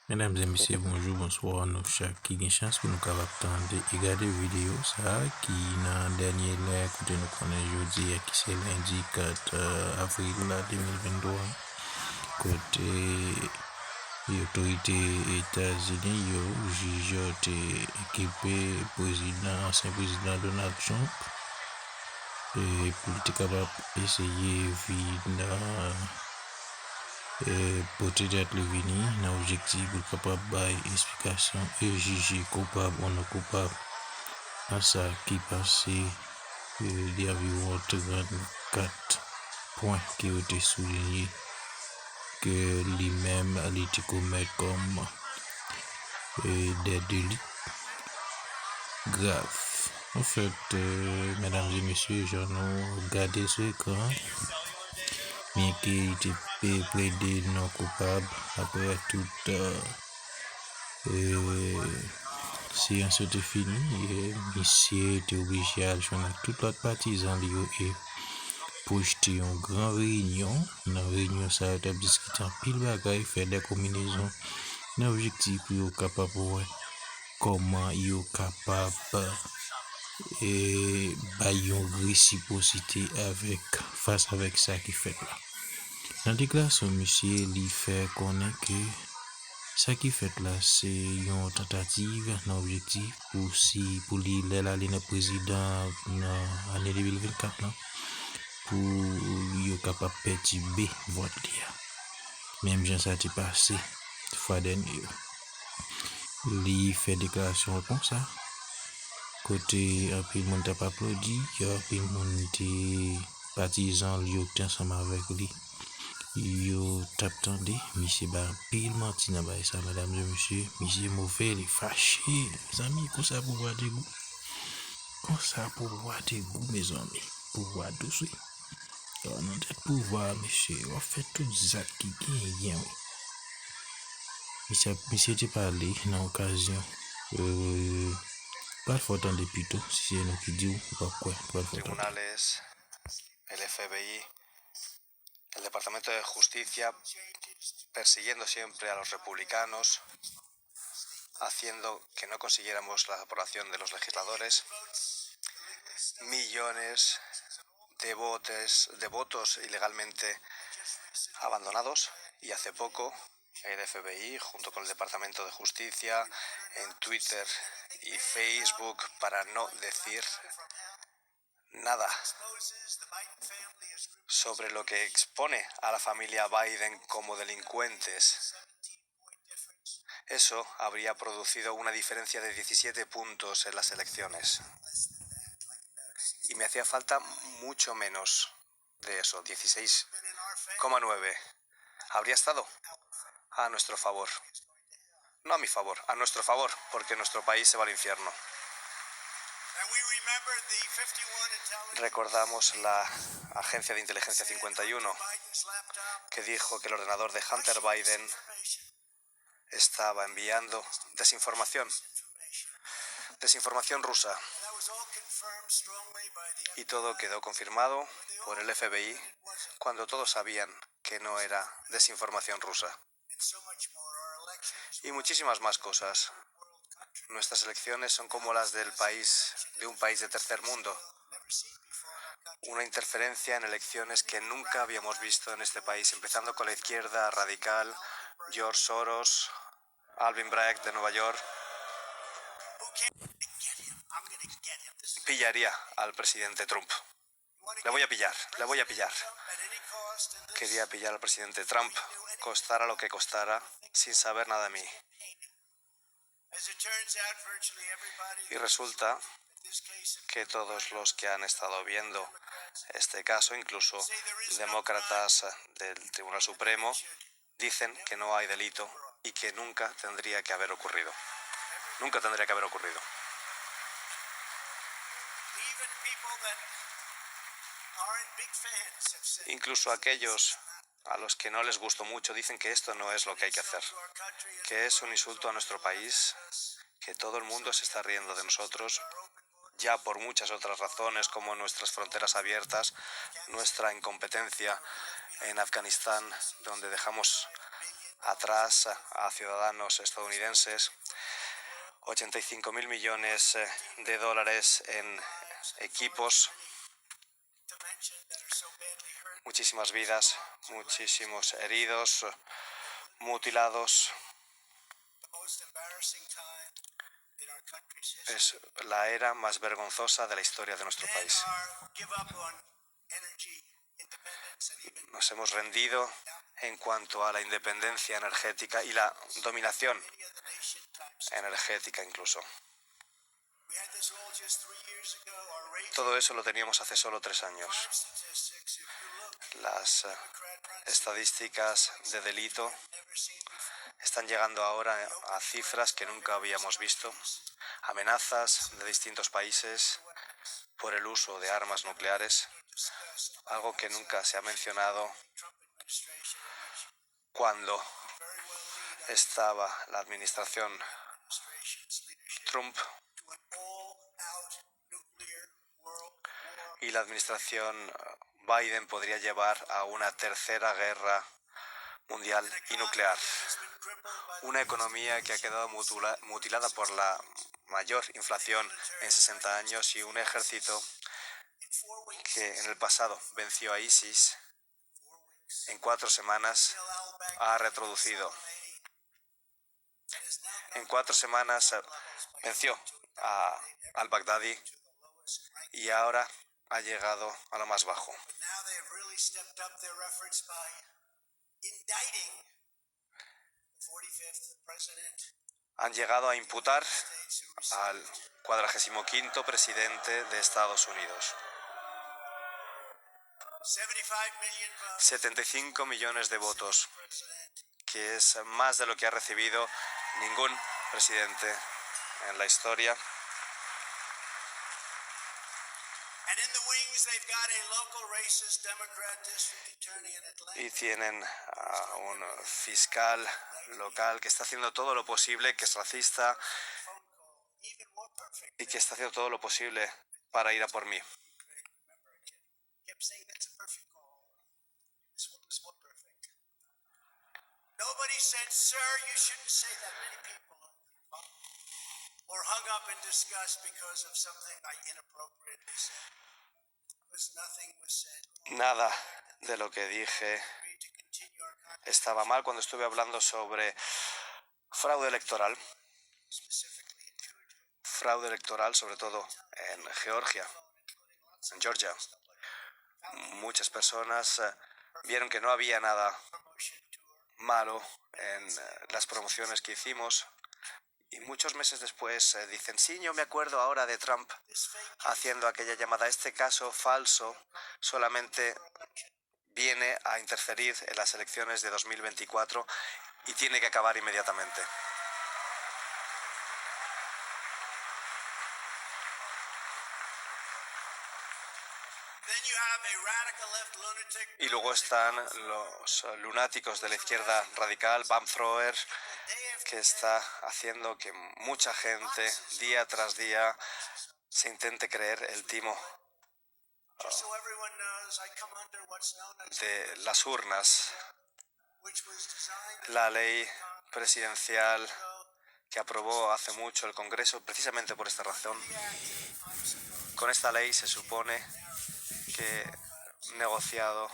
Mesdames et messieurs, bonjour, bonsoir, nous chaque qui a chance pour nous capables de regarder vidéo ça qui dans dernier là écoutez nous connaît jeudi qui c'est lundi 4 avril 2023 côté autorité États-Unis yo juge équipé président ancien président Donald Trump et pour être capable essayer vivre peut-être le vini dans l'objectif pour capable bailler explication et juger coupable ou non coupable à ça qui passait il y avait environ 34 points qui ont été soulignés que lui-même a été commis comme des délits graves. En fait, mesdames et messieurs, je nous regardez ce écran, mais qui était plaidé non coupable après toute séance était finie et monsieur était obligé à joindre toute l'autre partisan et projeter une grande réunion. Dans la réunion, ça a été discuté en pile bagaille, faire des combinaisons. L'objectif pour être capable de comment il est capable et une réciprocité avec face avec ça qui fait là. Dans la déclaration, monsieur lui fait connaître que ça qui fait là, c'est une tentative, un objectif pour l'aller le président dans l'année 2024 là, pour être capable de perturber vote là. Même gens ça a passé fois dernière. Il fait déclaration comme ça. Côté un peu monde t'a pas applaudi, un peu monde partisan lui ensemble avec lui. Yo t'attendez, monsieur ba pile menti nan bay ça, mesdames et messieurs, monsieur mauvais, il est fâché, mes amis, comme ça pour boire des goûts, comme ça pour boire des goûts, mes amis, pour boire douce, on a peut-être pouvoir, monsieur, on fait tout ça qui gagne, monsieur t'es parlé dans l'occasion, pas faut attendre plutôt, si c'est nous qui dit ou pas quoi, pas faut attendre. Tribunales, el FBI, el Departamento de Justicia, persiguiendo siempre a los republicanos, haciendo que no consiguiéramos la aprobación de los legisladores, millones de votos ilegalmente abandonados, y hace poco el FBI, junto con el Departamento de Justicia, en Twitter y Facebook, para no decir nada sobre lo que expone a la familia Biden como delincuentes. Eso habría producido una diferencia de 17 puntos en las elecciones. Y me hacía falta mucho menos de eso, 16,9. Habría estado a nuestro favor. No a mi favor, a nuestro favor, porque nuestro país se va al infierno. Recordamos la agencia de inteligencia 51 que dijo que el ordenador de Hunter Biden estaba enviando desinformación rusa, y todo quedó confirmado por el FBI cuando todos sabían que no era desinformación rusa. Y muchísimas más cosas. Nuestras elecciones son como las de un país de tercer mundo. Una interferencia en elecciones que nunca habíamos visto en este país, empezando con la izquierda radical, George Soros, Alvin Bragg de Nueva York. Pillaría al presidente Trump. Le voy a pillar. Quería pillar al presidente Trump, costara lo que costara, sin saber nada de mí. Y resulta que todos los que han estado viendo este caso, incluso demócratas del Tribunal Supremo, dicen que no hay delito y que nunca tendría que haber ocurrido. Nunca tendría que haber ocurrido. Incluso aquellos a los que no les gustó mucho dicen que esto no es lo que hay que hacer, que es un insulto a nuestro país, que todo el mundo se está riendo de nosotros, ya por muchas otras razones, como nuestras fronteras abiertas, nuestra incompetencia en Afganistán, donde dejamos atrás a ciudadanos estadounidenses, 85.000 millones de dólares en equipos, muchísimas vidas, muchísimos heridos, mutilados. Es la era más vergonzosa de la historia de nuestro país. Nos hemos rendido en cuanto a la independencia energética y la dominación energética incluso. Todo eso lo teníamos hace solo 3 años. Las estadísticas de delito están llegando ahora a cifras que nunca habíamos visto. Amenazas de distintos países por el uso de armas nucleares, algo que nunca se ha mencionado cuando estaba la administración Trump y la administración Biden podría llevar a una tercera guerra mundial y nuclear. Una economía que ha quedado mutilada por la mayor inflación en 60 años y un ejército que en el pasado venció a ISIS, en 4 semanas ha retroducido. En 4 semanas venció al-Baghdadi y ahora ha llegado a lo más bajo. Han llegado a imputar al 45º presidente de Estados Unidos. 75 millones de votos, que es más de lo que ha recibido ningún presidente en la historia. Y tienen a un fiscal local que está haciendo todo lo posible, que es racista y que está haciendo todo lo posible para ir a por mí. Nobody said, sir, you shouldn't say that many people were hung up in disgust because of something I inappropriately said. Because nothing was said. Nada de lo que dije estaba mal cuando estuve hablando sobre fraude electoral. Fraude electoral, sobre todo en Georgia, en Georgia. Muchas personas vieron que no había nada malo en las promociones que hicimos y muchos meses después dicen, sí, yo me acuerdo ahora de Trump haciendo aquella llamada. Este caso falso solamente viene a interferir en las elecciones de 2024 y tiene que acabar inmediatamente. Y luego están los lunáticos de la izquierda radical, Van Throer, que está haciendo que mucha gente, día tras día, se intente creer el timo de las urnas. La ley presidencial que aprobó hace mucho el Congreso, precisamente por esta razón. Con esta ley se supone que negociado